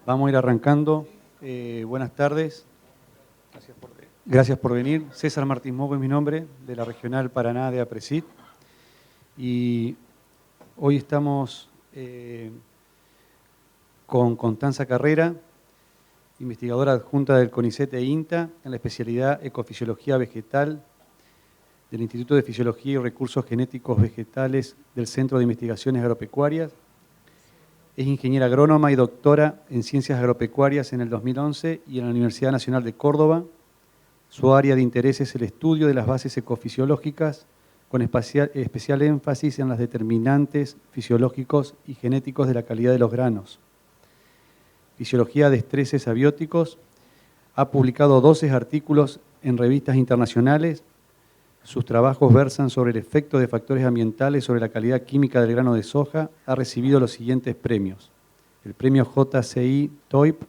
Vamos a ir arrancando. Buenas tardes. Gracias por venir. César Martín Mogo es mi nombre, de la Regional Paraná de APRESID. Y hoy estamos con Constanza Carrera, investigadora adjunta del CONICET e INTA, en la especialidad Ecofisiología Vegetal del Instituto de Fisiología y Recursos Genéticos Vegetales del Centro de Investigaciones Agropecuarias. Es ingeniera agrónoma y doctora en Ciencias Agropecuarias en el 2011 y en la Universidad Nacional de Córdoba. Su área de interés es el estudio de las bases ecofisiológicas, con especial énfasis en los determinantes fisiológicos y genéticos de la calidad de los granos. Fisiología de estreses abióticos. Ha publicado 12 artículos en revistas internacionales. Sus trabajos versan sobre el efecto de factores ambientales sobre la calidad química del grano de soja. Ha recibido los siguientes premios: el premio JCI TOIP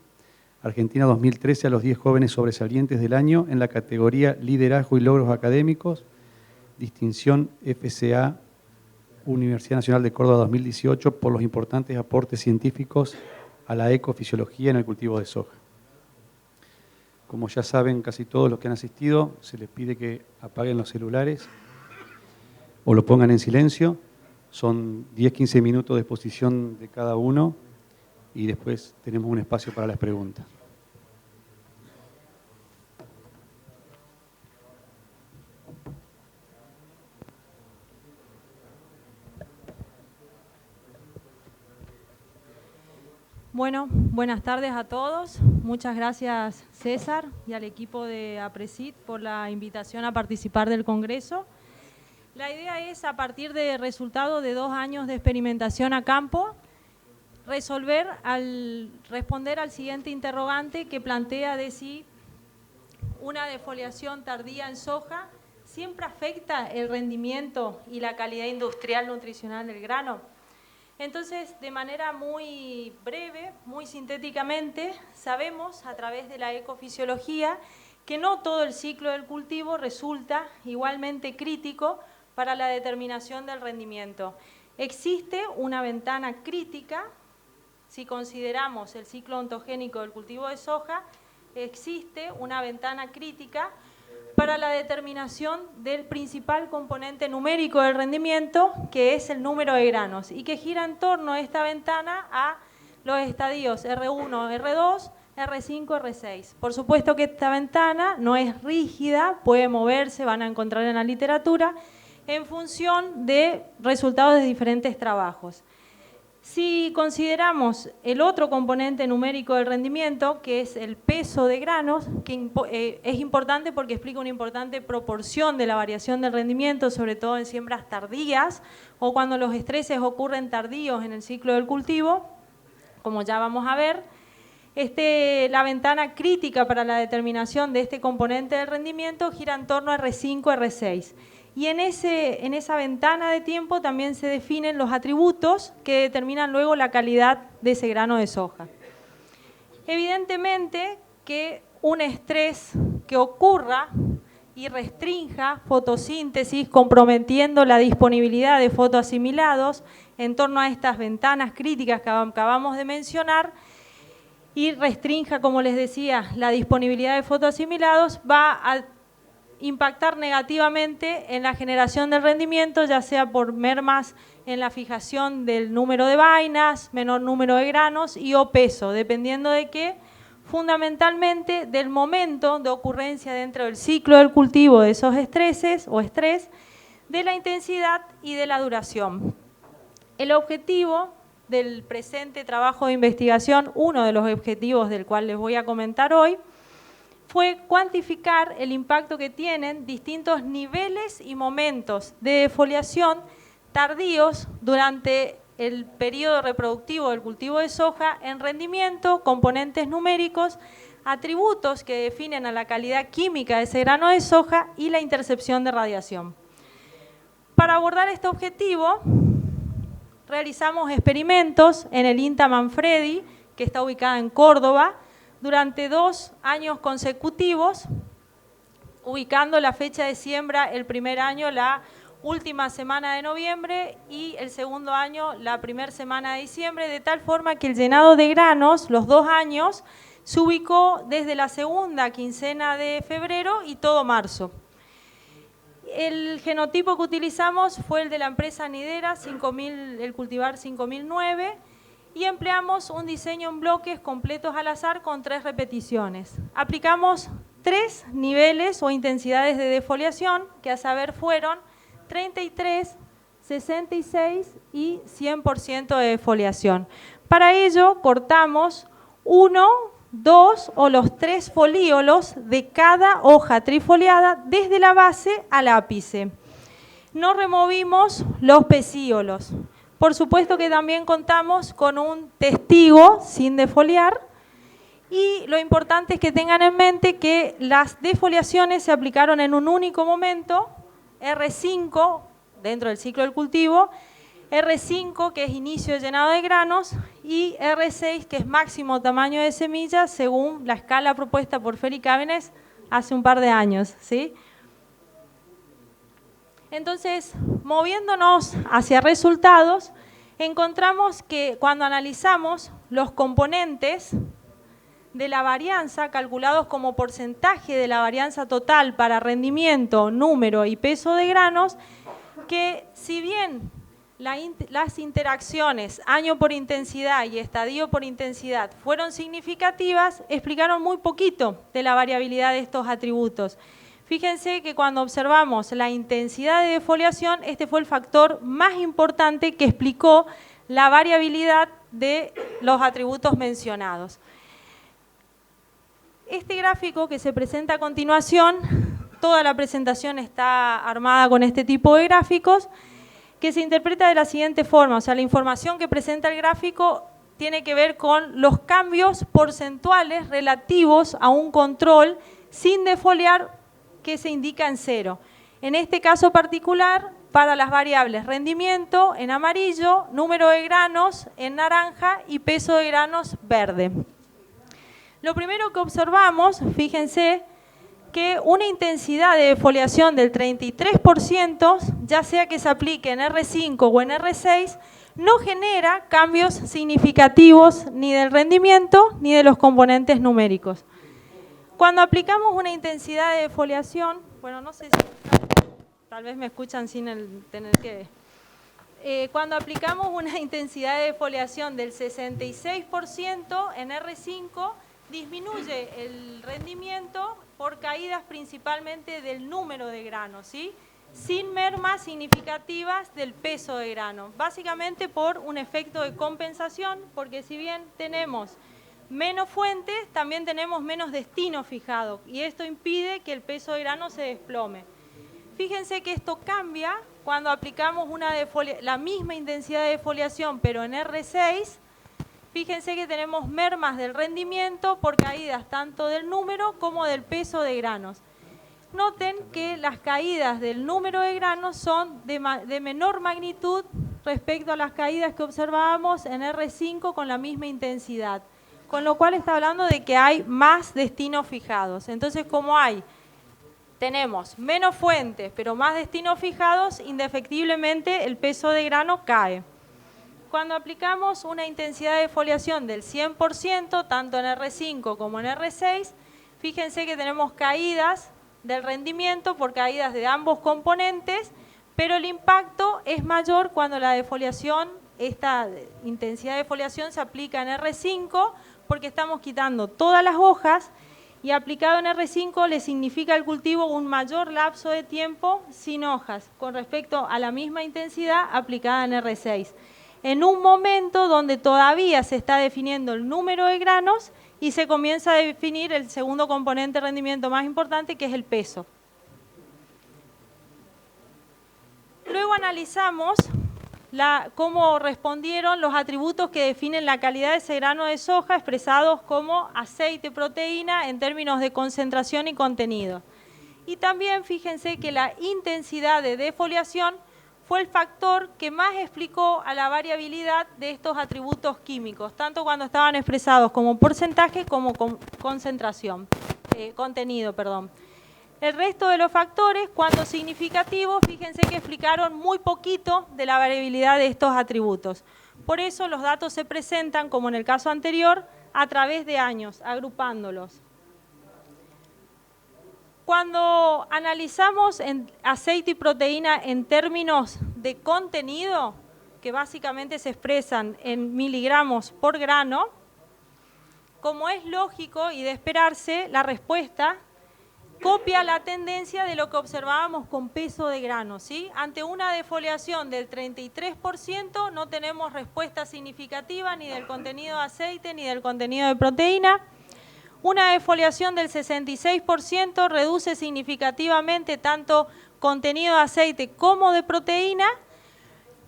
Argentina 2013 a los 10 jóvenes sobresalientes del año en la categoría Liderazgo y Logros Académicos, distinción FCA Universidad Nacional de Córdoba 2018 por los importantes aportes científicos a la ecofisiología en el cultivo de soja. Como ya saben casi todos los que han asistido, se les pide que apaguen los celulares o lo pongan en silencio. Son 10-15 minutos de exposición de cada uno y después tenemos un espacio para las preguntas. Bueno, buenas tardes a todos. Muchas gracias, César, y al equipo de APRESID por la invitación a participar del Congreso. La idea es, a partir de resultados de 2 años de experimentación a campo, responder al siguiente interrogante que plantea de si una defoliación tardía en soja siempre afecta el rendimiento y la calidad industrial nutricional del grano. Entonces, de manera muy breve, muy sintéticamente, sabemos a través de la ecofisiología que no todo el ciclo del cultivo resulta igualmente crítico para la determinación del rendimiento. Existe una ventana crítica, si consideramos el ciclo ontogénico del cultivo de soja, existe una ventana crítica para la determinación del principal componente numérico del rendimiento, que es el número de granos, y que gira en torno a esta ventana a los estadios R1, R2, R5, R6. Por supuesto que esta ventana no es rígida, puede moverse, van a encontrar en la literatura, en función de resultados de diferentes trabajos. Si consideramos el otro componente numérico del rendimiento, que es el peso de granos, que es importante porque explica una importante proporción de la variación del rendimiento, sobre todo en siembras tardías o cuando los estreses ocurren tardíos en el ciclo del cultivo, como ya vamos a ver. La ventana crítica para la determinación de este componente del rendimiento gira en torno a R5, R6. Y en esa ventana de tiempo también se definen los atributos que determinan luego la calidad de ese grano de soja. Evidentemente que un estrés que ocurra y restrinja fotosíntesis, comprometiendo la disponibilidad de fotoasimilados en torno a estas ventanas críticas que acabamos de mencionar, y restrinja, como les decía, la disponibilidad de fotoasimilados, va a impactar negativamente en la generación del rendimiento, ya sea por mermas en la fijación del número de vainas, menor número de granos y o peso, dependiendo de qué, fundamentalmente del momento de ocurrencia dentro del ciclo del cultivo de esos estreses o estrés, de la intensidad y de la duración. El objetivo del presente trabajo de investigación, uno de los objetivos del cual les voy a comentar hoy, fue cuantificar el impacto que tienen distintos niveles y momentos de defoliación tardíos durante el periodo reproductivo del cultivo de soja en rendimiento, componentes numéricos, atributos que definen a la calidad química de ese grano de soja y la intercepción de radiación. Para abordar este objetivo, realizamos experimentos en el INTA Manfredi, que está ubicada en Córdoba, durante 2 años consecutivos, ubicando la fecha de siembra el primer año, la última semana de noviembre y el segundo año la primera semana de diciembre, de tal forma que el llenado de granos, los 2 años, se ubicó desde la segunda quincena de febrero y todo marzo. El genotipo que utilizamos fue el de la empresa Nidera, el cultivar 5009, y empleamos un diseño en bloques completos al azar con 3 repeticiones. Aplicamos 3 niveles o intensidades de defoliación, que a saber fueron 33, 66 y 100% de defoliación. Para ello cortamos 1, 2 o los 3 folíolos de cada hoja trifoliada desde la base al ápice. No removimos los pecíolos. Por supuesto que también contamos con un testigo sin defoliar, y lo importante es que tengan en mente que las defoliaciones se aplicaron en un único momento, R5 dentro del ciclo del cultivo, R5 que es inicio de llenado de granos y R6 que es máximo tamaño de semilla según la escala propuesta por Feri Cávenes hace un par de años, ¿sí? Entonces, moviéndonos hacia resultados, encontramos que cuando analizamos los componentes de la varianza, calculados como porcentaje de la varianza total para rendimiento, número y peso de granos, que si bien las interacciones año por intensidad y estadio por intensidad fueron significativas, explicaron muy poquito de la variabilidad de estos atributos. Fíjense que cuando observamos la intensidad de defoliación, este fue el factor más importante que explicó la variabilidad de los atributos mencionados. Este gráfico que se presenta a continuación, toda la presentación está armada con este tipo de gráficos, que se interpreta de la siguiente forma, o sea, la información que presenta el gráfico tiene que ver con los cambios porcentuales relativos a un control sin defoliar que se indica en 0. En este caso particular, para las variables rendimiento en amarillo, número de granos en naranja y peso de granos verde. Lo primero que observamos, fíjense, que una intensidad de defoliación del 33%, ya sea que se aplique en R5 o en R6, no genera cambios significativos ni del rendimiento ni de los componentes numéricos. Cuando aplicamos una intensidad de defoliación, bueno, no sé si tal vez me escuchan sin tener que... cuando aplicamos una intensidad de defoliación del 66% en R5, disminuye el rendimiento por caídas principalmente del número de granos, ¿sí? Sin mermas significativas del peso de grano, básicamente por un efecto de compensación, porque si bien tenemos menos fuentes, también tenemos menos destino fijado, y esto impide que el peso de grano se desplome. Fíjense que esto cambia cuando aplicamos la misma intensidad de defoliación, pero en R6, fíjense que tenemos mermas del rendimiento por caídas tanto del número como del peso de granos. Noten que las caídas del número de granos son de menor magnitud respecto a las caídas que observábamos en R5 con la misma intensidad, con lo cual está hablando de que hay más destinos fijados. Entonces, como tenemos menos fuentes pero más destinos fijados, indefectiblemente el peso de grano cae. Cuando aplicamos una intensidad de defoliación del 100%, tanto en R5 como en R6, fíjense que tenemos caídas del rendimiento por caídas de ambos componentes, pero el impacto es mayor cuando la defoliación, esta intensidad de defoliación se aplica en R5, porque estamos quitando todas las hojas, y aplicado en R5 le significa al cultivo un mayor lapso de tiempo sin hojas, con respecto a la misma intensidad aplicada en R6. En un momento donde todavía se está definiendo el número de granos y se comienza a definir el segundo componente de rendimiento más importante, que es el peso. Luego analizamos cómo respondieron los atributos que definen la calidad de ese grano de soja, expresados como aceite, proteína, en términos de concentración y contenido. Y también fíjense que la intensidad de defoliación fue el factor que más explicó a la variabilidad de estos atributos químicos, tanto cuando estaban expresados como porcentaje como con concentración, contenido, perdón. El resto de los factores, cuando significativos, fíjense que explicaron muy poquito de la variabilidad de estos atributos. Por eso los datos se presentan, como en el caso anterior, a través de años, agrupándolos. Cuando analizamos aceite y proteína en términos de contenido, que básicamente se expresan en miligramos por grano, como es lógico y de esperarse, la respuesta copia la tendencia de lo que observábamos con peso de grano, ¿sí? Ante una defoliación del 33% no tenemos respuesta significativa ni del contenido de aceite ni del contenido de proteína. Una defoliación del 66% reduce significativamente tanto contenido de aceite como de proteína,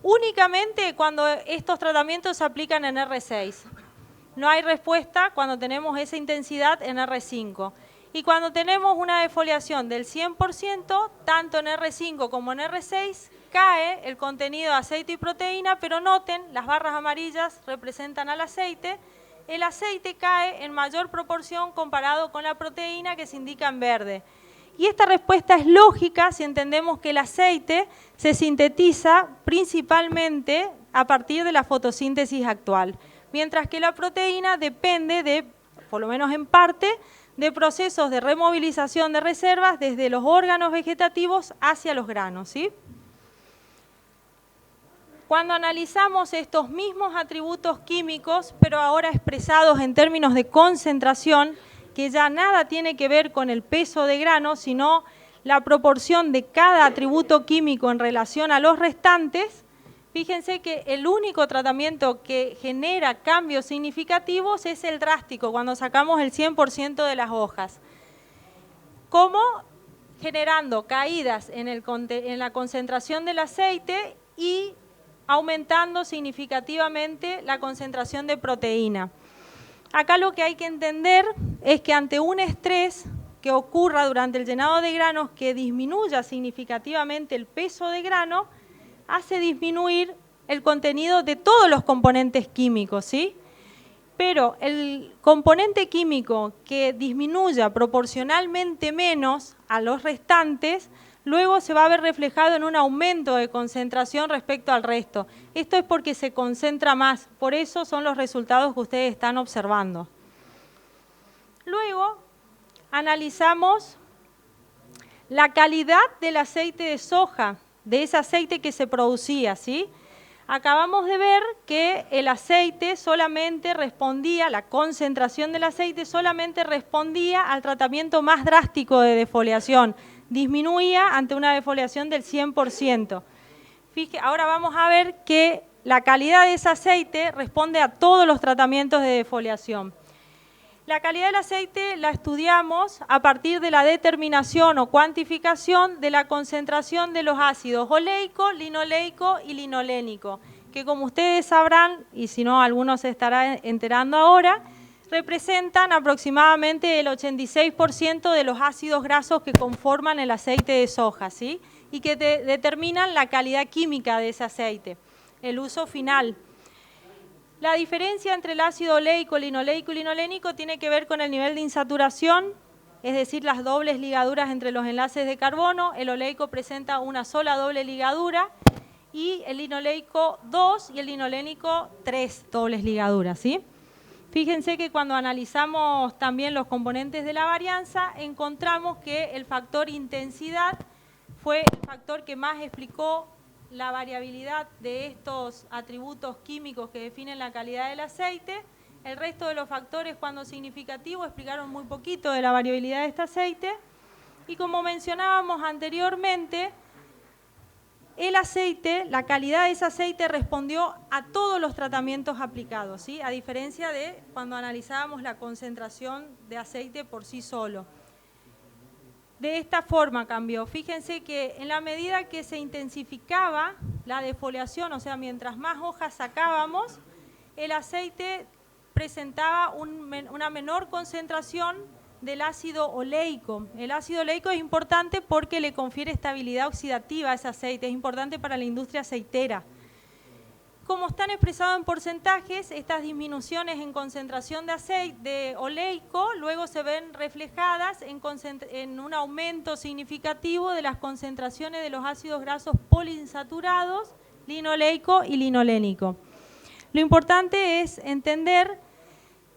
únicamente cuando estos tratamientos se aplican en R6. No hay respuesta cuando tenemos esa intensidad en R5. Y cuando tenemos una defoliación del 100%, tanto en R5 como en R6, cae el contenido de aceite y proteína, pero noten, las barras amarillas representan al aceite. El aceite cae en mayor proporción comparado con la proteína que se indica en verde. Y esta respuesta es lógica si entendemos que el aceite se sintetiza principalmente a partir de la fotosíntesis actual, mientras que la proteína depende de, por lo menos en parte, de procesos de removilización de reservas desde los órganos vegetativos hacia los granos, ¿sí? Cuando analizamos estos mismos atributos químicos, pero ahora expresados en términos de concentración, que ya nada tiene que ver con el peso de grano, sino la proporción de cada atributo químico en relación a los restantes, fíjense que el único tratamiento que genera cambios significativos es el drástico, cuando sacamos el 100% de las hojas. ¿Cómo? Generando caídas en la concentración del aceite y aumentando significativamente la concentración de proteína. Acá lo que hay que entender es que ante un estrés que ocurra durante el llenado de granos que disminuya significativamente el peso de grano, hace disminuir el contenido de todos los componentes químicos, ¿sí? Pero el componente químico que disminuya proporcionalmente menos a los restantes, luego se va a ver reflejado en un aumento de concentración respecto al resto. Esto es porque se concentra más, por eso son los resultados que ustedes están observando. Luego analizamos la calidad del aceite de soja, de ese aceite que se producía, ¿sí? Acabamos de ver que el aceite solamente respondía, la concentración del aceite solamente respondía al tratamiento más drástico de defoliación, disminuía ante una defoliación del 100%. Ahora vamos a ver que la calidad de ese aceite responde a todos los tratamientos de defoliación. La calidad del aceite la estudiamos a partir de la determinación o cuantificación de la concentración de los ácidos oleico, linoleico y linolénico, que como ustedes sabrán, y si no algunos se estarán enterando ahora, representan aproximadamente el 86% de los ácidos grasos que conforman el aceite de soja, ¿sí? Y que determinan la calidad química de ese aceite, el uso final. La diferencia entre el ácido oleico, linoleico y linolénico tiene que ver con el nivel de insaturación, es decir, las dobles ligaduras entre los enlaces de carbono. El oleico presenta una sola doble ligadura y el linoleico 2 y el linolénico 3 dobles ligaduras, ¿sí? Fíjense que cuando analizamos también los componentes de la varianza, encontramos que el factor intensidad fue el factor que más explicó la variabilidad de estos atributos químicos que definen la calidad del aceite. El resto de los factores, cuando significativos, explicaron muy poquito de la variabilidad de este aceite. Y como mencionábamos anteriormente, el aceite, la calidad de ese aceite respondió a todos los tratamientos aplicados, ¿sí? A diferencia de cuando analizábamos la concentración de aceite por sí solo. De esta forma cambió. Fíjense que en la medida que se intensificaba la defoliación, o sea, mientras más hojas sacábamos, el aceite presentaba una menor concentración del ácido oleico. El ácido oleico es importante porque le confiere estabilidad oxidativa a ese aceite, es importante para la industria aceitera. como están expresados en porcentajes, estas disminuciones en concentración de aceite de oleico luego se ven reflejadas en un aumento significativo de las concentraciones de los ácidos grasos poliinsaturados, linoleico y linolénico. Lo importante es entender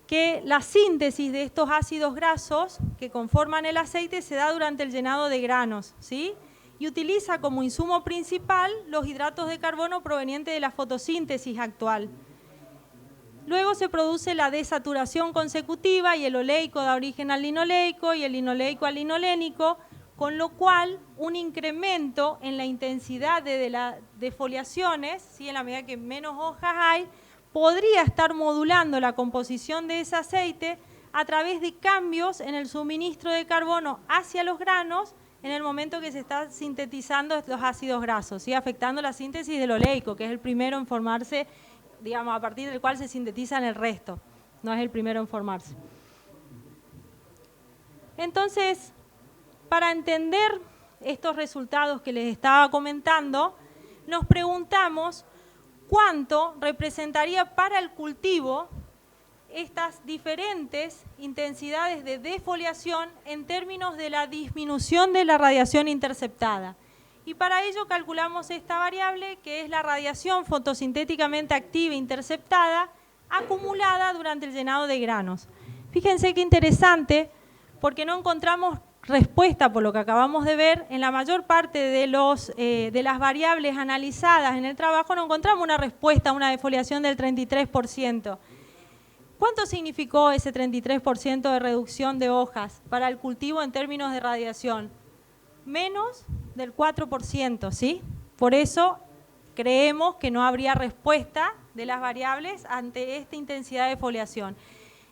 que la síntesis de estos ácidos grasos que conforman el aceite se da durante el llenado de granos, ¿sí? Y utiliza como insumo principal los hidratos de carbono provenientes de la fotosíntesis actual. Luego se produce la desaturación consecutiva y el oleico da origen al linoleico y el linoleico al linolénico, con lo cual un incremento en la intensidad de las defoliaciones, ¿sí? En la medida que menos hojas hay, podría estar modulando la composición de ese aceite a través de cambios en el suministro de carbono hacia los granos en el momento que se están sintetizando los ácidos grasos, ¿sí? Afectando la síntesis del oleico, que es el primero en formarse, digamos, a partir del cual se sintetizan el resto, no es el primero en formarse. Entonces, para entender estos resultados que les estaba comentando, nos preguntamos cuánto representaría para el cultivo estas diferentes intensidades de defoliación en términos de la disminución de la radiación interceptada. Y para ello calculamos esta variable, que es la radiación fotosintéticamente activa interceptada acumulada durante el llenado de granos. Fíjense qué interesante, porque no encontramos respuesta, por lo que acabamos de ver, en la mayor parte de las variables analizadas en el trabajo no encontramos una respuesta a una defoliación del 33%. ¿Cuánto significó ese 33% de reducción de hojas para el cultivo en términos de radiación? Menos del 4%, ¿sí? Por eso creemos que no habría respuesta de las variables ante esta intensidad de defoliación.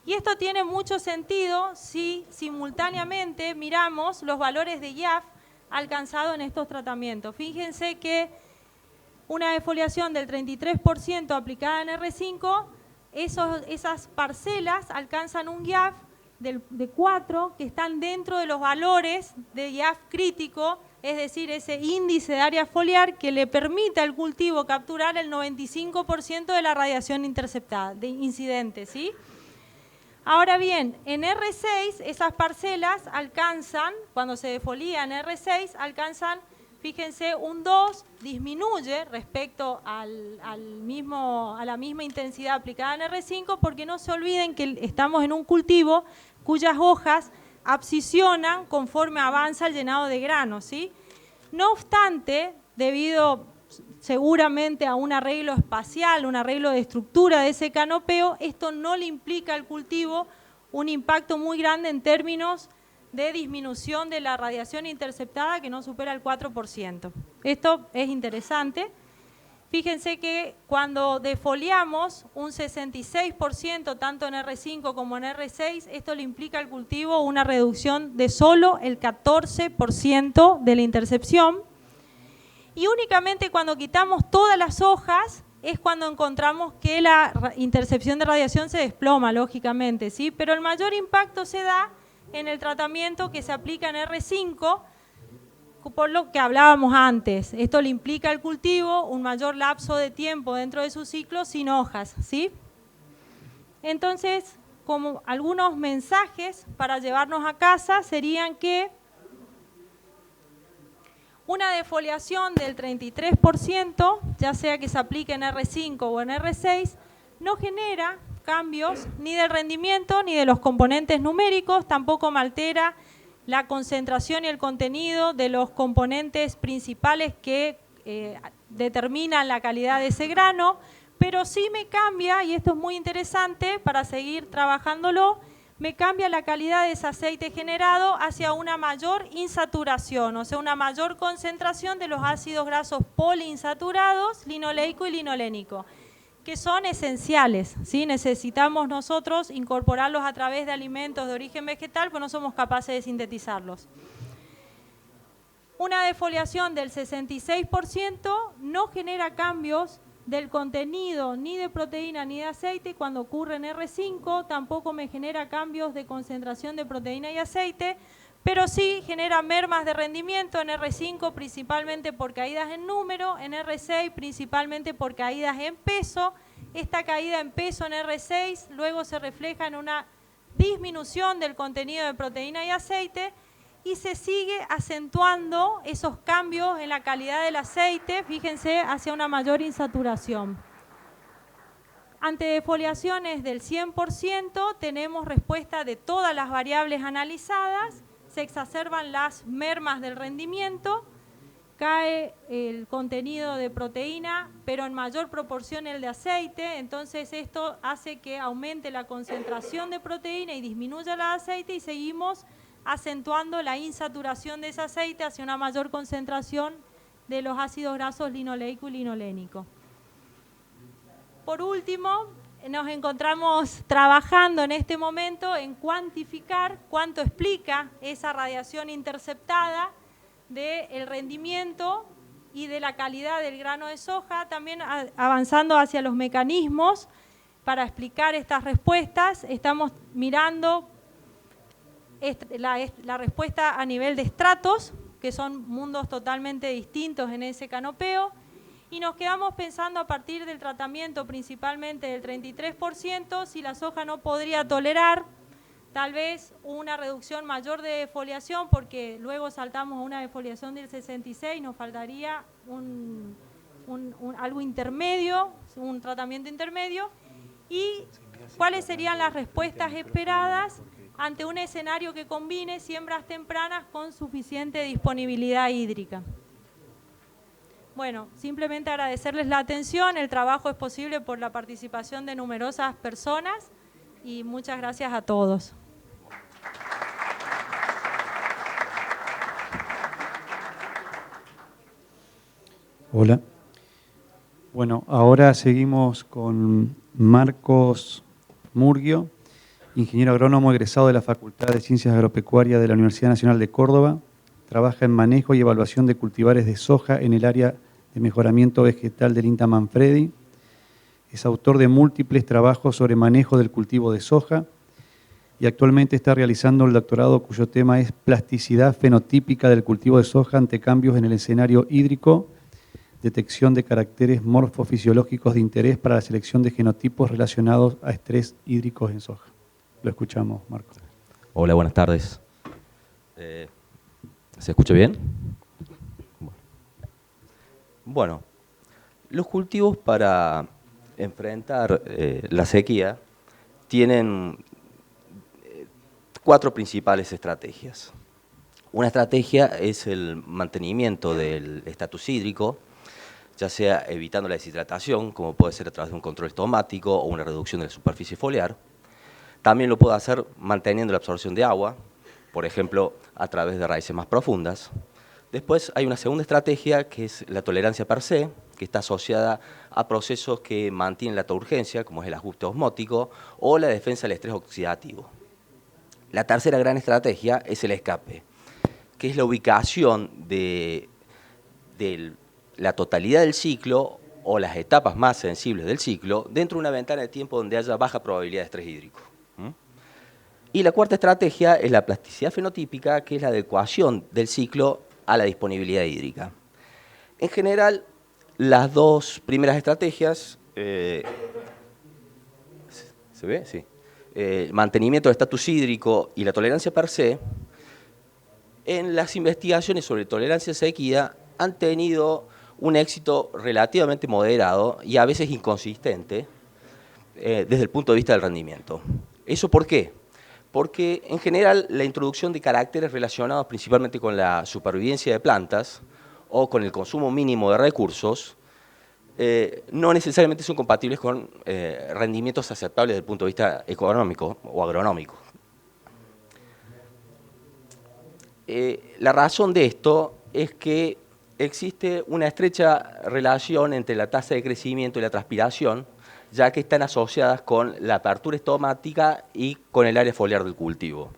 Y esto tiene mucho sentido si simultáneamente miramos los valores de IAF alcanzados en estos tratamientos. Fíjense que una defoliación del 33% aplicada en R5, esas parcelas alcanzan un IAF de 4 que están dentro de los valores de IAF crítico, es decir, ese índice de área foliar que le permite al cultivo capturar el 95% de la radiación interceptada, de incidente, ¿sí? Ahora bien, en R6 esas parcelas alcanzan, cuando se defolía en R6, alcanzan, fíjense, un 2, disminuye respecto a la misma intensidad aplicada en R5, porque no se olviden que estamos en un cultivo cuyas hojas abscisionan conforme avanza el llenado de granos, ¿sí? No obstante, debido seguramente a un arreglo espacial, un arreglo de estructura de ese canopeo, esto no le implica al cultivo un impacto muy grande en términos de disminución de la radiación interceptada que no supera el 4%. Esto es interesante. Fíjense que cuando defoliamos un 66% tanto en R5 como en R6, esto le implica al cultivo una reducción de solo el 14% de la intercepción. Y únicamente cuando quitamos todas las hojas es cuando encontramos que la intercepción de radiación se desploma, lógicamente, ¿sí? Pero el mayor impacto se da en el tratamiento que se aplica en R5, por lo que hablábamos antes. Esto le implica al cultivo un mayor lapso de tiempo dentro de su ciclo sin hojas, ¿sí? Entonces, como algunos mensajes para llevarnos a casa serían que una defoliación del 33%, ya sea que se aplique en R5 o en R6, no genera cambios ni del rendimiento ni de los componentes numéricos, tampoco me altera la concentración y el contenido de los componentes principales que determinan la calidad de ese grano, pero sí me cambia, y esto es muy interesante para seguir trabajándolo, me cambia la calidad de ese aceite generado hacia una mayor insaturación, o sea, una mayor concentración de los ácidos grasos poliinsaturados, linoleico y linolénico, que son esenciales, ¿sí? Necesitamos nosotros incorporarlos a través de alimentos de origen vegetal, pues no somos capaces de sintetizarlos. Una defoliación del 66% no genera cambios del contenido ni de proteína ni de aceite. Cuando ocurre en R5 tampoco me genera cambios de concentración de proteína y aceite, pero sí genera mermas de rendimiento en R5 principalmente por caídas en número, en R6 principalmente por caídas en peso. Esta caída en peso en R6 luego se refleja en una disminución del contenido de proteína y aceite y se sigue acentuando esos cambios en la calidad del aceite, fíjense, hacia una mayor insaturación. Ante defoliaciones del 100% tenemos respuesta de todas las variables analizadas, se exacerban las mermas del rendimiento, cae el contenido de proteína, pero en mayor proporción el de aceite, entonces esto hace que aumente la concentración de proteína y disminuya la de aceite y seguimos acentuando la insaturación de ese aceite hacia una mayor concentración de los ácidos grasos linoleico y linolénico. Por último, nos encontramos trabajando en este momento en cuantificar cuánto explica esa radiación interceptada del rendimiento y de la calidad del grano de soja, también avanzando hacia los mecanismos para explicar estas respuestas. Estamos mirando la respuesta a nivel de estratos, que son mundos totalmente distintos en ese canopeo, y nos quedamos pensando a partir del tratamiento principalmente del 33%, si la soja no podría tolerar tal vez una reducción mayor de defoliación, porque luego saltamos a una defoliación del 66, nos faltaría algo intermedio, un tratamiento intermedio, y cuáles serían las respuestas esperadas ante un escenario que combine siembras tempranas con suficiente disponibilidad hídrica. Bueno, simplemente agradecerles la atención, el trabajo es posible por la participación de numerosas personas y muchas gracias a todos. Hola. Bueno, ahora seguimos con Marcos Murguio, ingeniero agrónomo egresado de la Facultad de Ciencias Agropecuarias de la Universidad Nacional de Córdoba. Trabaja en manejo y evaluación de cultivares de soja en el área de mejoramiento vegetal del INTA Manfredi. Es autor de múltiples trabajos sobre manejo del cultivo de soja y actualmente está realizando el doctorado cuyo tema es plasticidad fenotípica del cultivo de soja ante cambios en el escenario hídrico, detección de caracteres morfofisiológicos de interés para la selección de genotipos relacionados a estrés hídricos en soja. Lo escuchamos, Marco. Hola, buenas tardes. ¿Se escucha bien? Bueno, los cultivos para enfrentar la sequía tienen 4 principales estrategias. Una estrategia es el mantenimiento del estatus hídrico, ya sea evitando la deshidratación, como puede ser a través de un control estomático o una reducción de la superficie foliar. También lo puede hacer manteniendo la absorción de agua, por ejemplo, a través de raíces más profundas. Después hay una segunda estrategia que es la tolerancia per se, que está asociada a procesos que mantienen la turgencia, como es el ajuste osmótico o la defensa del estrés oxidativo. La tercera gran estrategia es el escape, que es la ubicación de la totalidad del ciclo o las etapas más sensibles del ciclo dentro de una ventana de tiempo donde haya baja probabilidad de estrés hídrico. Y la cuarta estrategia es la plasticidad fenotípica, que es la adecuación del ciclo a la disponibilidad hídrica. En general, las 2 primeras estrategias, ¿se ve? Sí. El mantenimiento del estatus hídrico y la tolerancia per se, en las investigaciones sobre tolerancia a sequía han tenido un éxito relativamente moderado y a veces inconsistente desde el punto de vista del rendimiento. ¿Eso por qué? Porque en general la introducción de caracteres relacionados principalmente con la supervivencia de plantas o con el consumo mínimo de recursos no necesariamente son compatibles con rendimientos aceptables desde el punto de vista económico o agronómico. La razón de esto es que existe una estrecha relación entre la tasa de crecimiento y la transpiración, ya que están asociadas con la apertura estomática y con el área foliar del cultivo.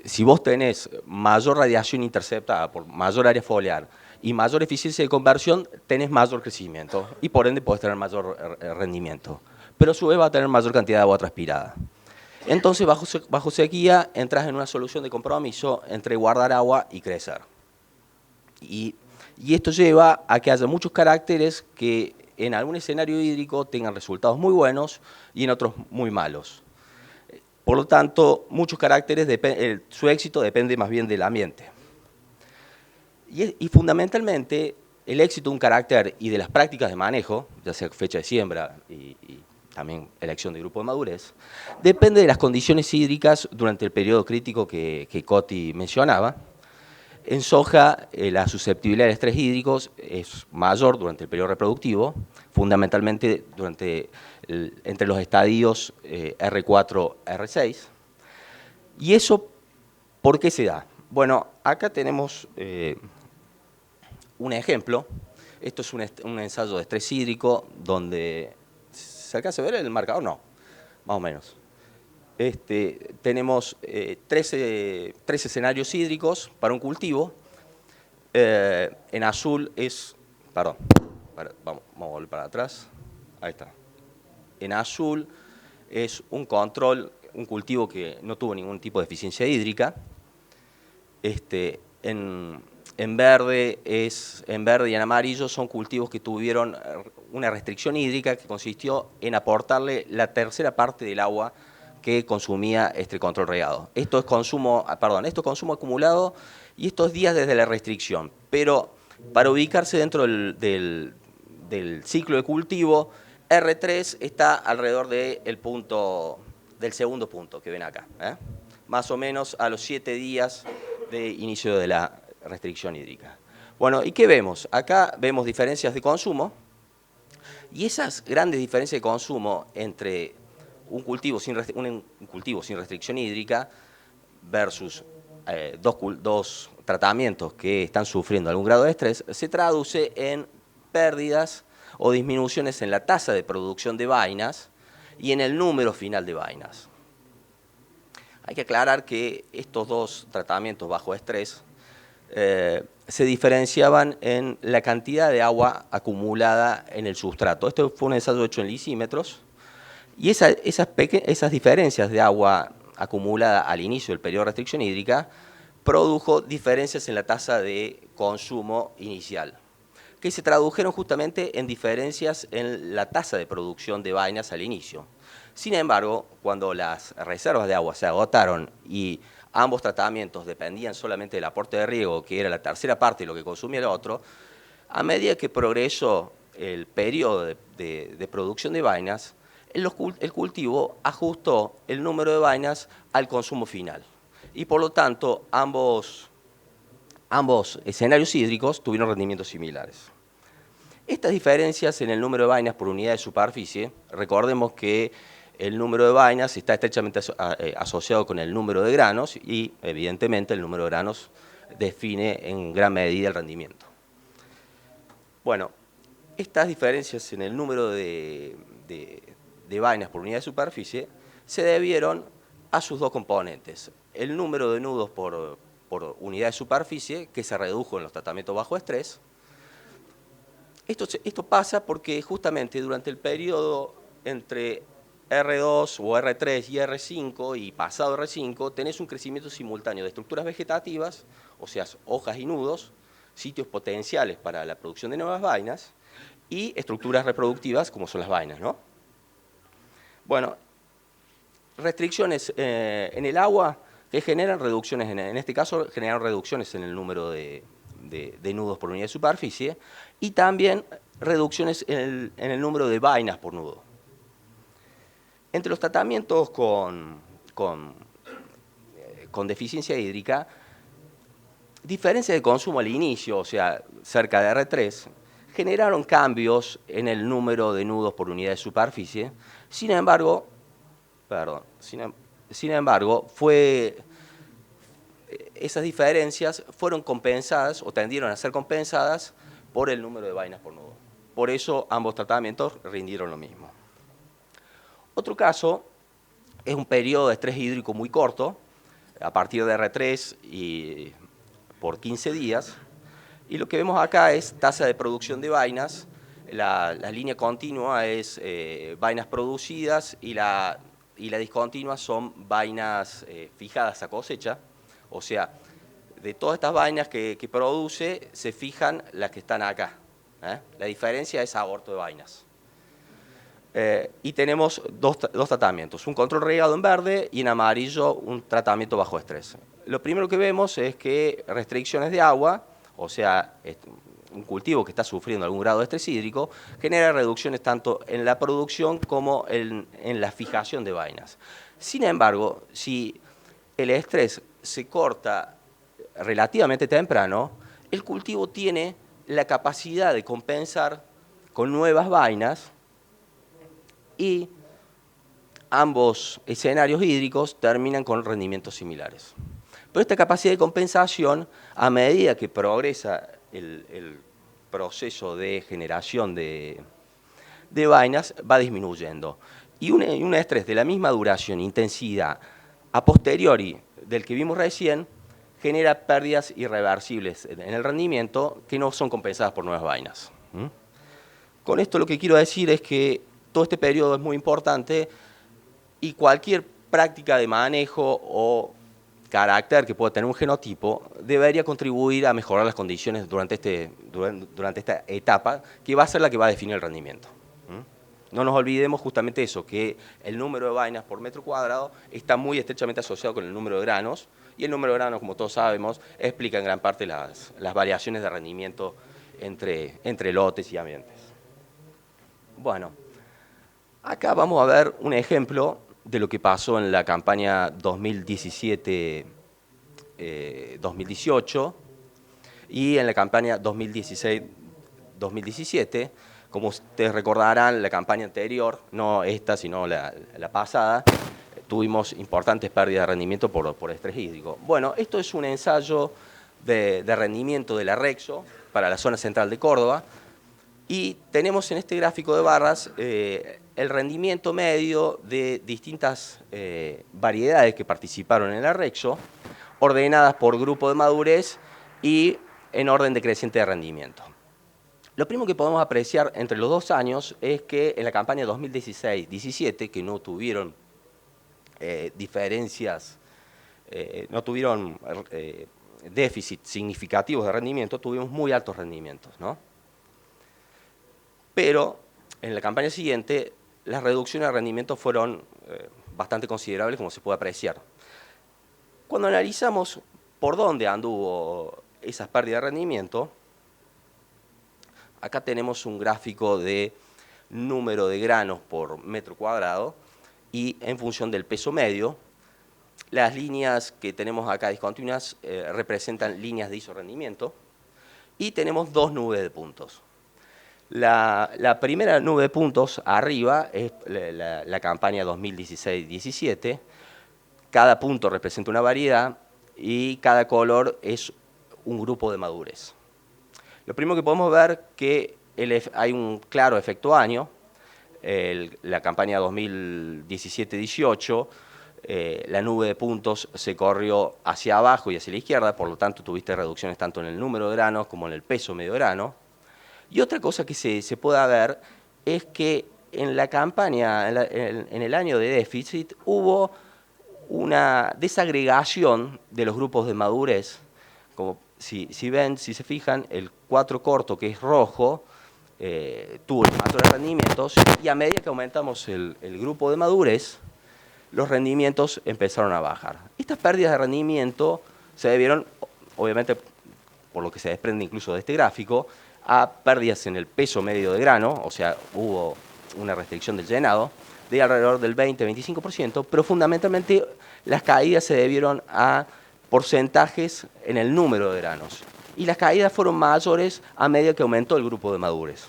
Si vos tenés mayor radiación interceptada por mayor área foliar y mayor eficiencia de conversión, tenés mayor crecimiento y por ende podés tener mayor rendimiento, pero a su vez va a tener mayor cantidad de agua transpirada. Entonces, bajo sequía, entras en una solución de compromiso entre guardar agua y crecer. Y esto lleva a que haya muchos caracteres que en algún escenario hídrico tengan resultados muy buenos y en otros muy malos. Por lo tanto, muchos caracteres, su éxito depende más bien del ambiente. Y fundamentalmente, el éxito de un carácter y de las prácticas de manejo, ya sea fecha de siembra y también elección de grupo de madurez, depende de las condiciones hídricas durante el periodo crítico que Coti mencionaba. En soja, la susceptibilidad al estrés hídrico es mayor durante el periodo reproductivo, fundamentalmente entre los estadios R4, R6. ¿Y eso por qué se da? Bueno, acá tenemos un ejemplo. Esto es un ensayo de estrés hídrico donde... ¿Se alcanza a ver el marcador? No, más o menos. Tenemos 13 escenarios hídricos para un cultivo. En azul es... Perdón, vamos a volver para atrás. Ahí está. En azul es un control, un cultivo que no tuvo ningún tipo de eficiencia hídrica. En verde y en amarillo son cultivos que tuvieron una restricción hídrica que consistió en aportarle la tercera parte del agua que consumía este control regado. Esto es consumo acumulado y estos días desde la restricción. Pero para ubicarse dentro del ciclo de cultivo, R3 está alrededor del segundo punto que ven acá, más o menos a los 7 días de inicio de la restricción hídrica. Bueno, ¿y qué vemos? Acá vemos diferencias de consumo, y esas grandes diferencias de consumo entre un cultivo sin restricción hídrica versus dos tratamientos que están sufriendo algún grado de estrés, se traduce en pérdidas o disminuciones en la tasa de producción de vainas y en el número final de vainas. Hay que aclarar que estos dos tratamientos bajo estrés se diferenciaban en la cantidad de agua acumulada en el sustrato. Esto fue un ensayo hecho en lisímetros, y esas diferencias de agua acumulada al inicio del periodo de restricción hídrica produjo diferencias en la tasa de consumo inicial, que se tradujeron justamente en diferencias en la tasa de producción de vainas al inicio. Sin embargo, cuando las reservas de agua se agotaron y ambos tratamientos dependían solamente del aporte de riego, que era la tercera parte de lo que consumía el otro, a medida que progresó el periodo de producción de vainas, el cultivo ajustó el número de vainas al consumo final. Y por lo tanto, ambos escenarios hídricos tuvieron rendimientos similares. Estas diferencias en el número de vainas por unidad de superficie, recordemos que el número de vainas está estrechamente asociado con el número de granos y, evidentemente, el número de granos define en gran medida el rendimiento. Bueno, estas diferencias en el número de vainas por unidad de superficie se debieron a sus dos componentes. El número de nudos por unidad de superficie, que se redujo en los tratamientos bajo estrés. Esto pasa porque justamente durante el periodo entre R2 o R3 y R5 y pasado R5 tenés un crecimiento simultáneo de estructuras vegetativas, o sea, hojas y nudos, sitios potenciales para la producción de nuevas vainas, y estructuras reproductivas como son las vainas, ¿no? Bueno, restricciones en el agua que generan reducciones, en este caso generan reducciones en el número de nudos por unidad de superficie y también reducciones en el número de vainas por nudo. Entre los tratamientos con deficiencia hídrica, diferencias de consumo al inicio, o sea, cerca de R3, generaron cambios en el número de nudos por unidad de superficie. Sin embargo, esas diferencias fueron compensadas o tendieron a ser compensadas por el número de vainas por nudo. Por eso ambos tratamientos rindieron lo mismo. Otro caso es un periodo de estrés hídrico muy corto, a partir de R3 y por 15 días. Y lo que vemos acá es tasa de producción de vainas. La línea continua es vainas producidas y la y las discontinuas son vainas fijadas a cosecha, o sea, de todas estas vainas que produce, se fijan las que están acá. La diferencia es aborto de vainas. Y tenemos dos tratamientos, un control regado en verde y en amarillo un tratamiento bajo estrés. Lo primero que vemos es que restricciones de agua, o sea, un cultivo que está sufriendo algún grado de estrés hídrico, genera reducciones tanto en la producción como en la fijación de vainas. Sin embargo, si el estrés se corta relativamente temprano, el cultivo tiene la capacidad de compensar con nuevas vainas y ambos escenarios hídricos terminan con rendimientos similares. Pero esta capacidad de compensación, a medida que progresa el proceso de generación de vainas, va disminuyendo. Y un estrés de la misma duración e intensidad a posteriori del que vimos recién genera pérdidas irreversibles en el rendimiento que no son compensadas por nuevas vainas. Con esto lo que quiero decir es que todo este periodo es muy importante y cualquier práctica de manejo o carácter que pueda tener un genotipo debería contribuir a mejorar las condiciones durante esta etapa, que va a ser la que va a definir el rendimiento. No nos olvidemos justamente eso, que el número de vainas por metro cuadrado está muy estrechamente asociado con el número de granos, y el número de granos, como todos sabemos, explica en gran parte las variaciones de rendimiento entre lotes y ambientes. Bueno, acá vamos a ver un ejemplo de lo que pasó en la campaña 2017-2018 y en la campaña 2016-2017. Como ustedes recordarán, la campaña anterior, no esta, sino la pasada, tuvimos importantes pérdidas de rendimiento por estrés hídrico. Bueno, esto es un ensayo de rendimiento de la Rexo para la zona central de Córdoba, y tenemos en este gráfico de barras el rendimiento medio de distintas variedades que participaron en la Rexo, ordenadas por grupo de madurez y en orden decreciente de rendimiento. Lo primero que podemos apreciar entre los 2 años es que en la campaña 2016-17, que no tuvieron diferencias, no tuvieron déficits significativos de rendimiento, tuvimos muy altos rendimientos, ¿no? Pero en la campaña siguiente las reducciones de rendimiento fueron bastante considerables, como se puede apreciar. Cuando analizamos por dónde anduvo esas pérdidas de rendimiento, acá tenemos un gráfico de número de granos por metro cuadrado y en función del peso medio. Las líneas que tenemos acá discontinuas representan líneas de isorrendimiento y tenemos 2 nubes de puntos. La primera nube de puntos arriba es la campaña 2016-17. Cada punto representa una variedad y cada color es un grupo de madurez. Lo primero que podemos ver que hay un claro efecto año. La campaña 2017-18, la nube de puntos se corrió hacia abajo y hacia la izquierda, por lo tanto tuviste reducciones tanto en el número de granos como en el peso medio de grano. Y otra cosa que se puede ver es que en la campaña, en el año de déficit, hubo una desagregación de los grupos de madurez. Como si se fijan, el 4 corto, que es rojo, tuvo mayores rendimientos, y a medida que aumentamos el grupo de madurez, los rendimientos empezaron a bajar. Estas pérdidas de rendimiento se debieron, obviamente, por lo que se desprende incluso de este gráfico, a pérdidas en el peso medio de grano, o sea, hubo una restricción del llenado de alrededor del 20-25%, pero fundamentalmente las caídas se debieron a porcentajes en el número de granos. Y las caídas fueron mayores a medida que aumentó el grupo de madurez.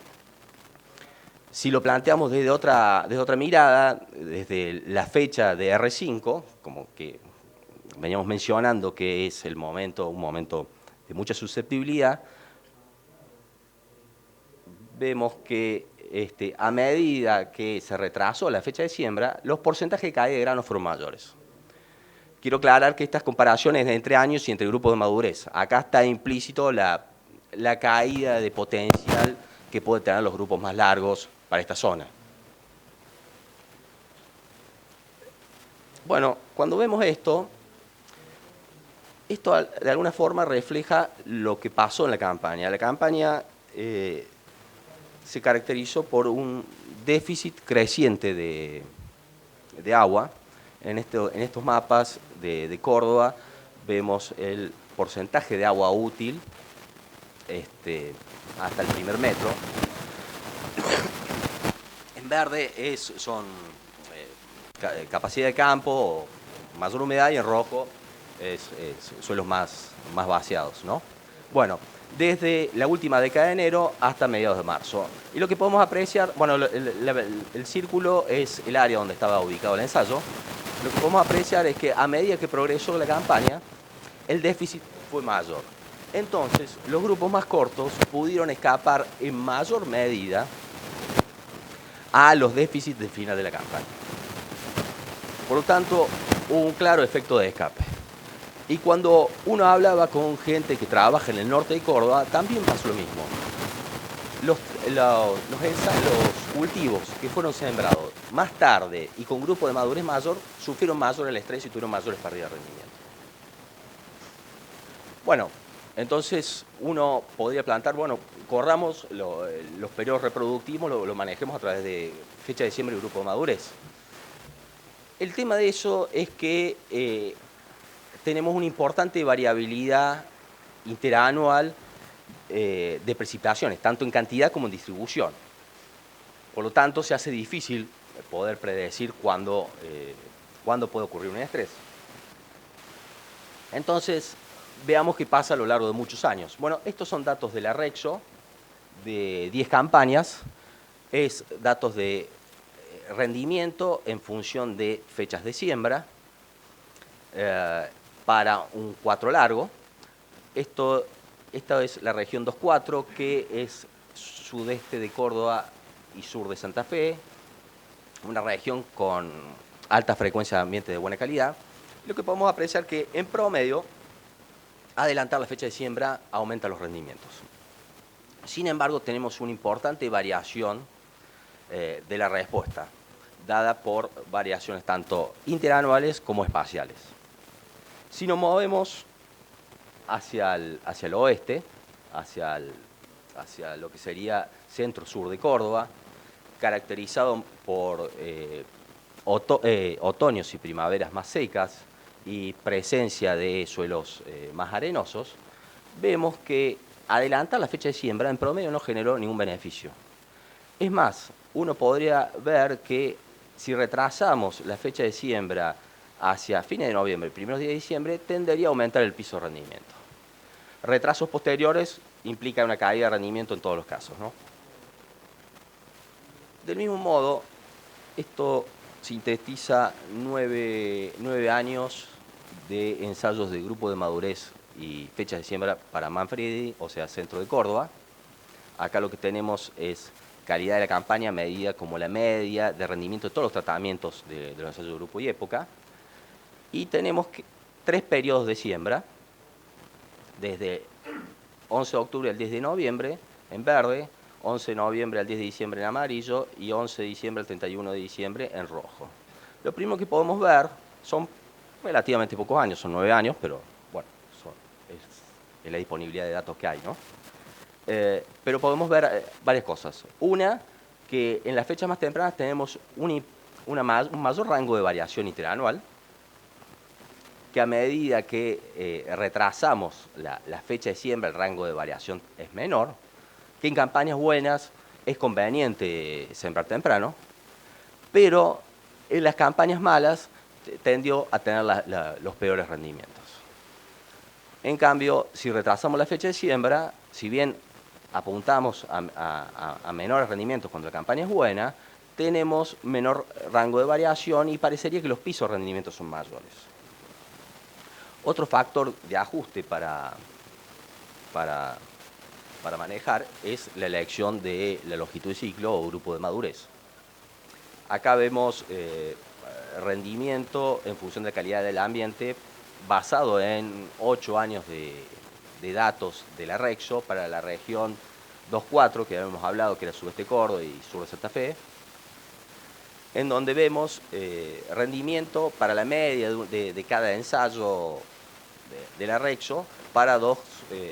Si lo planteamos desde otra mirada, desde la fecha de R5, como que veníamos mencionando que es un momento de mucha susceptibilidad, vemos que a medida que se retrasó la fecha de siembra, los porcentajes de caída de granos fueron mayores. Quiero aclarar que estas comparaciones entre años y entre grupos de madurez. Acá está implícito la caída de potencial que pueden tener los grupos más largos para esta zona. Bueno, cuando vemos esto de alguna forma refleja lo que pasó en la campaña. La campaña se caracterizó por un déficit creciente de agua. En estos mapas de Córdoba vemos el porcentaje de agua útil hasta el primer metro. En verde son capacidad de campo o mayor humedad, y en rojo suelos más vaciados, ¿no? Bueno, desde la última década de enero hasta mediados de marzo. Y lo que podemos apreciar, bueno, el círculo es el área donde estaba ubicado el ensayo. Lo que podemos apreciar es que a medida que progresó la campaña, el déficit fue mayor. Entonces, los grupos más cortos pudieron escapar en mayor medida a los déficits del final de la campaña. Por lo tanto, hubo un claro efecto de escape. Y cuando uno hablaba con gente que trabaja en el norte de Córdoba, también pasó lo mismo. Los cultivos que fueron sembrados más tarde y con grupo de madurez mayor, sufrieron mayor el estrés y tuvieron mayores pérdidas de rendimiento. Bueno, entonces uno podría plantear, bueno, corramos los periodos reproductivos, lo manejemos a través de fecha de siembra y grupo de madurez. El tema de eso es que tenemos una importante variabilidad interanual de precipitaciones, tanto en cantidad como en distribución. Por lo tanto, se hace difícil poder predecir cuándo puede ocurrir un estrés. Entonces, veamos qué pasa a lo largo de muchos años. Bueno, estos son datos de la Rexo, de 10 campañas, es datos de rendimiento en función de fechas de siembra para un 4 largo. Esta es la región 2-4, que es sudeste de Córdoba y sur de Santa Fe, una región con alta frecuencia de ambiente de buena calidad. Lo que podemos apreciar que en promedio adelantar la fecha de siembra aumenta los rendimientos. Sin embargo, tenemos una importante variación de la respuesta, dada por variaciones tanto interanuales como espaciales. Si nos movemos hacia el oeste, hacia lo que sería centro-sur de Córdoba, caracterizado por otoños y primaveras más secas y presencia de suelos más arenosos, vemos que adelantar la fecha de siembra en promedio no generó ningún beneficio. Es más, uno podría ver que si retrasamos la fecha de siembra hacia fines de noviembre, primeros días de diciembre, tendería a aumentar el piso de rendimiento. Retrasos posteriores implican una caída de rendimiento en todos los casos, ¿no? Del mismo modo, esto sintetiza 9 años de ensayos de grupo de madurez y fechas de siembra para Manfredi, o sea, centro de Córdoba. Acá lo que tenemos es calidad de la campaña medida como la media de rendimiento de todos los tratamientos de los ensayos de grupo y época. Y tenemos 3 periodos de siembra, desde 11 de octubre al 10 de noviembre en verde, 11 de noviembre al 10 de diciembre en amarillo y 11 de diciembre al 31 de diciembre en rojo. Lo primero que podemos ver son relativamente pocos años, son 9 años, pero bueno, es la disponibilidad de datos que hay, ¿no? Pero podemos ver varias cosas. Una, que en las fechas más tempranas tenemos un mayor rango de variación interanual, que a medida que retrasamos la fecha de siembra, el rango de variación es menor, que en campañas buenas es conveniente sembrar temprano, pero en las campañas malas tendió a tener los peores rendimientos. En cambio, si retrasamos la fecha de siembra, si bien apuntamos a menores rendimientos cuando la campaña es buena, tenemos menor rango de variación y parecería que los pisos de rendimiento son mayores. Otro factor de ajuste para manejar es la elección de la longitud de ciclo o grupo de madurez. Acá vemos rendimiento en función de la calidad del ambiente basado en 8 años de datos de la Rexo para la región 2-4, que habíamos hablado, que era sudeste de Córdoba y sur de Santa Fe. en donde vemos rendimiento para la media de cada ensayo de la Rexo para dos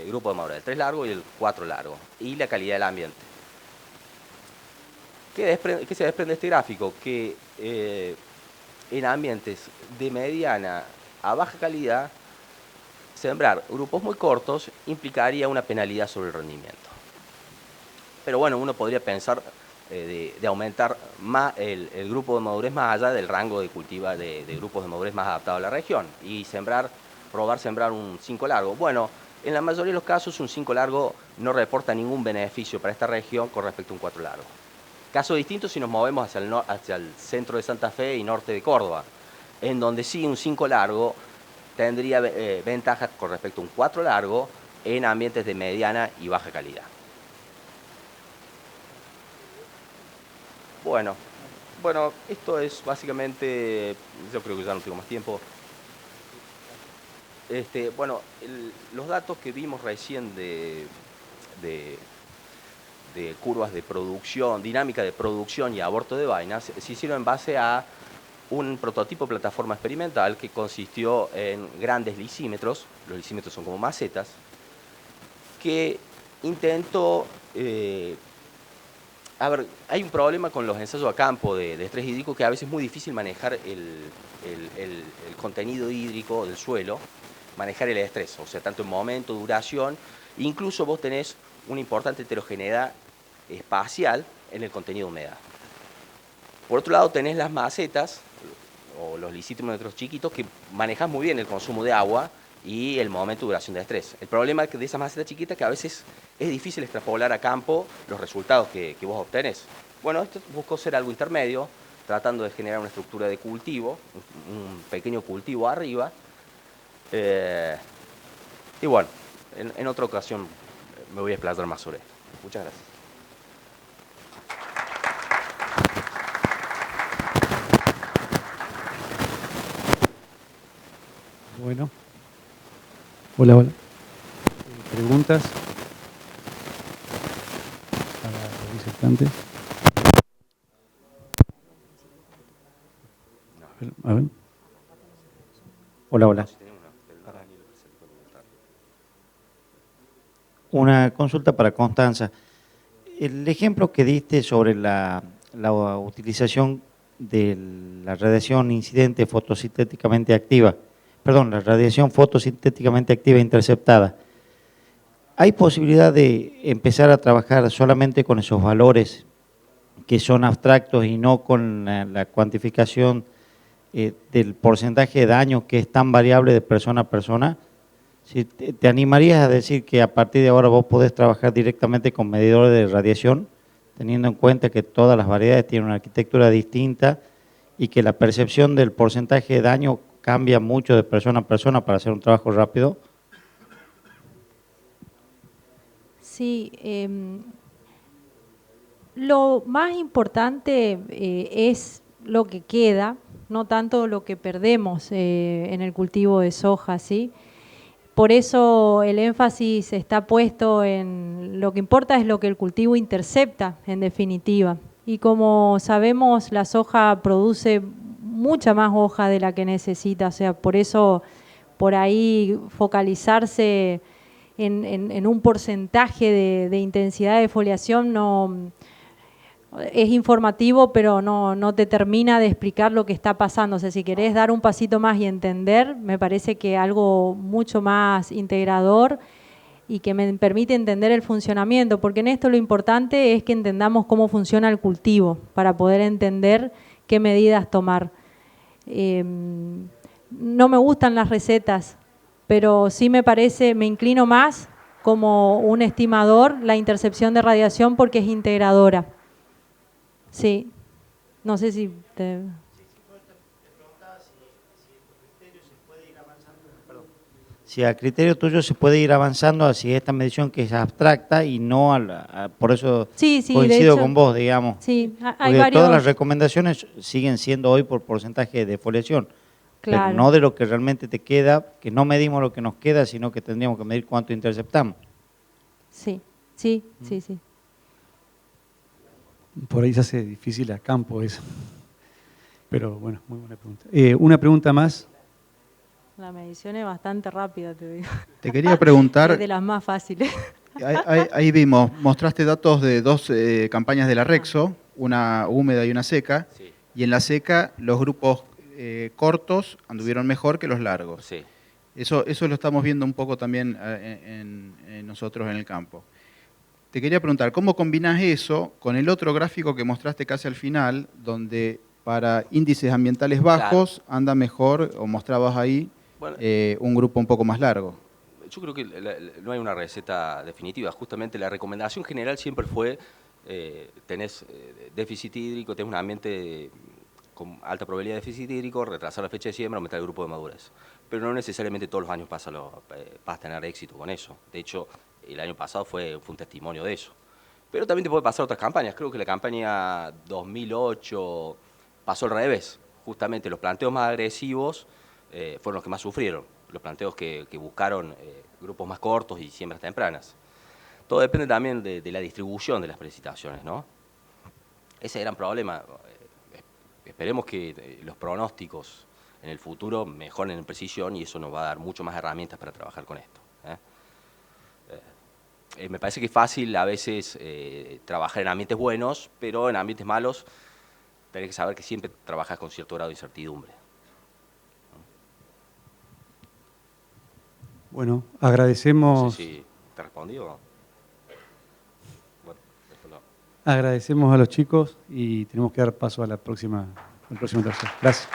grupos de madurez, el 3 largo y el 4 largo, y la calidad del ambiente. ¿Qué se desprende de este gráfico? Que en ambientes de mediana a baja calidad, sembrar grupos muy cortos implicaría una penalidad sobre el rendimiento. Pero bueno, uno podría pensar de aumentar más el grupo de madurez más allá del rango de cultiva de grupos de madurez más adaptados a la región y probar sembrar un 5 largo. Bueno, en la mayoría de los casos un 5 largo no reporta ningún beneficio para esta región con respecto a un 4 largo. Caso distinto si nos movemos hacia el centro de Santa Fe y norte de Córdoba, en donde sí un 5 largo tendría ventajas con respecto a un 4 largo en ambientes de mediana y baja calidad. Bueno, esto es básicamente, yo creo que ya no tengo más tiempo. Los datos que vimos recién de curvas de producción, dinámica de producción y aborto de vainas, se hicieron en base a un prototipo de plataforma experimental que consistió en grandes lisímetros, los lisímetros son como macetas, que intentó... hay un problema con los ensayos a campo de estrés hídrico que a veces es muy difícil manejar el contenido hídrico del suelo, manejar el estrés, o sea, tanto en momento, duración, incluso vos tenés una importante heterogeneidad espacial en el contenido de humedad. Por otro lado tenés las macetas, o los lisímetros chiquitos, que manejan muy bien el consumo de agua y el momento de duración de estrés. El problema de esas macetas chiquitas es que a veces es difícil extrapolar a campo los resultados que vos obtenés. Bueno, esto buscó ser algo intermedio, tratando de generar una estructura de cultivo, un pequeño cultivo arriba. Y bueno, en otra ocasión me voy a explayar más sobre esto. Muchas gracias. Bueno. Hola. ¿Preguntas para los disertantes? A ver. Hola. Una consulta para Constanza. El ejemplo que diste sobre la utilización de la radiación incidente fotosintéticamente activa, la radiación fotosintéticamente activa interceptada, ¿hay posibilidad de empezar a trabajar solamente con esos valores que son abstractos y no con la cuantificación del porcentaje de daño que es tan variable de persona a persona? Si ¿te animarías a decir que a partir de ahora vos podés trabajar directamente con medidores de radiación, teniendo en cuenta que todas las variedades tienen una arquitectura distinta y que la percepción del porcentaje de daño cambia mucho de persona a persona para hacer un trabajo rápido? Sí, lo más importante es lo que queda, no tanto lo que perdemos en el cultivo de soja, ¿sí? Por eso el énfasis está puesto en lo que importa es lo que el cultivo intercepta, en definitiva. Y como sabemos, la soja produce mucha más hoja de la que necesita, o sea, por eso por ahí focalizarse en un porcentaje de intensidad de foliación no es informativo, pero no te termina de explicar lo que está pasando. O sea, si querés dar un pasito más y entender, me parece que algo mucho más integrador y que me permite entender el funcionamiento, porque en esto lo importante es que entendamos cómo funciona el cultivo para poder entender qué medidas tomar. No me gustan las recetas, pero sí me inclino más como un estimador la intercepción de radiación porque es integradora. Sí, no sé si te... Si a criterio tuyo se puede ir avanzando hacia esta medición que es abstracta y no por eso sí, coincido hecho, con vos, digamos. Sí, hay porque varios... todas las recomendaciones siguen siendo hoy por porcentaje de foliación, claro. Pero no de lo que realmente te queda, que no medimos lo que nos queda, sino que tendríamos que medir cuánto interceptamos. Sí. Por ahí se hace difícil a campo eso. Pero bueno, muy buena pregunta. Una pregunta más. La medición es bastante rápida, te digo. Te quería preguntar, Es de las más fáciles. ahí vimos, mostraste datos de dos campañas de la Rexo, una húmeda y una seca, Sí, y en la seca los grupos cortos anduvieron mejor que los largos. sí. Eso lo estamos viendo un poco también en nosotros en el campo. Te quería preguntar, ¿cómo combinas eso con el otro gráfico que mostraste casi al final, donde para índices ambientales bajos anda mejor, o mostrabas ahí, Bueno, un grupo un poco más largo? yo creo que no hay una receta definitiva. Justamente la recomendación general siempre fue, tenés déficit hídrico, tenés un ambiente con alta probabilidad de déficit hídrico, retrasar la fecha de siembra, aumentar el grupo de madurez. Pero no necesariamente todos los años vas a tener éxito con eso. De hecho, el año pasado fue un testimonio de eso. Pero también te puede pasar otras campañas. Creo que la campaña 2008 pasó al revés. Justamente los planteos más agresivos fueron los que más sufrieron. Los planteos que buscaron grupos más cortos y siembras tempranas. Todo depende también de la distribución de las precipitaciones, ¿no? Ese gran problema. Esperemos que los pronósticos en el futuro mejoren en precisión y eso nos va a dar mucho más herramientas para trabajar con esto. Me parece que es fácil a veces trabajar en ambientes buenos, pero en ambientes malos tenés que saber que siempre trabajas con cierto grado de incertidumbre. Bueno, No agradecemos, sé si te respondí o... Bueno, esto no. agradecemos a los chicos y tenemos que dar paso a al próximo tercio. Gracias.